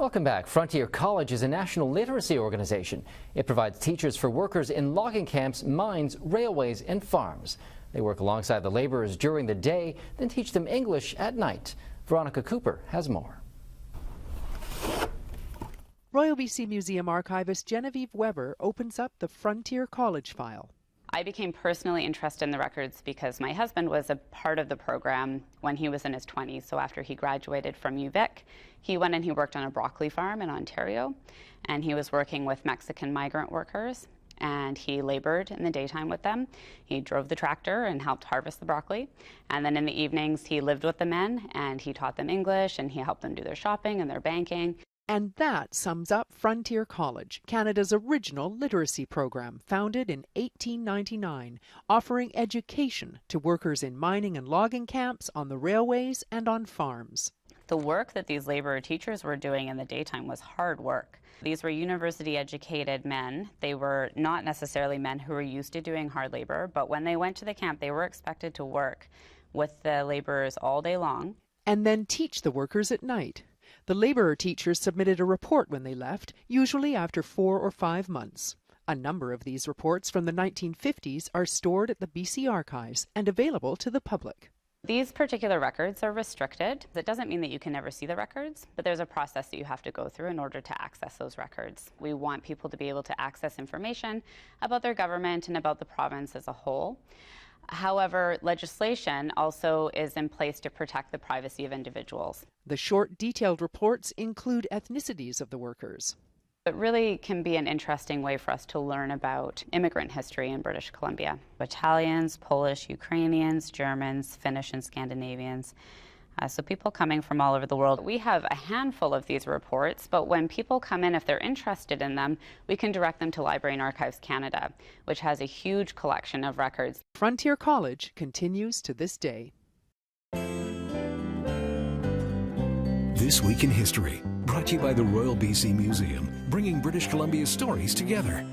Welcome back. Frontier College is a national literacy organization. It provides teachers for workers in logging camps, mines, railways, and farms. They work alongside the laborers during the day, then teach them English at night. Veronica Cooper has more. Royal BC Museum archivist Genevieve Weber opens up the Frontier College file. I became personally interested in the records because my husband was a part of the program when he was in his 20s. So after he graduated from UVic, he went and he worked on a broccoli farm in Ontario, and he was working with Mexican migrant workers, and he labored in the daytime with them. He drove the tractor and helped harvest the broccoli, and then in the evenings he lived with the men and he taught them English and he helped them do their shopping and their banking. And that sums up Frontier College, Canada's original literacy program, founded in 1899, offering education to workers in mining and logging camps, on the railways, and on farms. The work that these laborer teachers were doing in the daytime was hard work. These were university-educated men. They were not necessarily men who were used to doing hard labor, but when they went to the camp, they were expected to work with the laborers all day long. And then teach the workers at night. The laborer teachers submitted a report when they left, usually after 4 or 5 months. A number of these reports from the 1950s are stored at the BC Archives and available to the public. These particular records are restricted. That doesn't mean that you can never see the records, but there's a process that you have to go through in order to access those records. We want people to be able to access information about their government and about the province as a whole. However, legislation also is in place to protect the privacy of individuals. The short, detailed reports include ethnicities of the workers. It really can be an interesting way for us to learn about immigrant history in British Columbia. Italians, Polish, Ukrainians, Germans, Finnish, and Scandinavians. So people coming from all over the world. We have a handful of these reports, but when people come in, if they're interested in them, we can direct them to Library and Archives Canada, which has a huge collection of records. Frontier College continues to this day. This Week in History, brought to you by the Royal BC Museum, bringing British Columbia's stories together.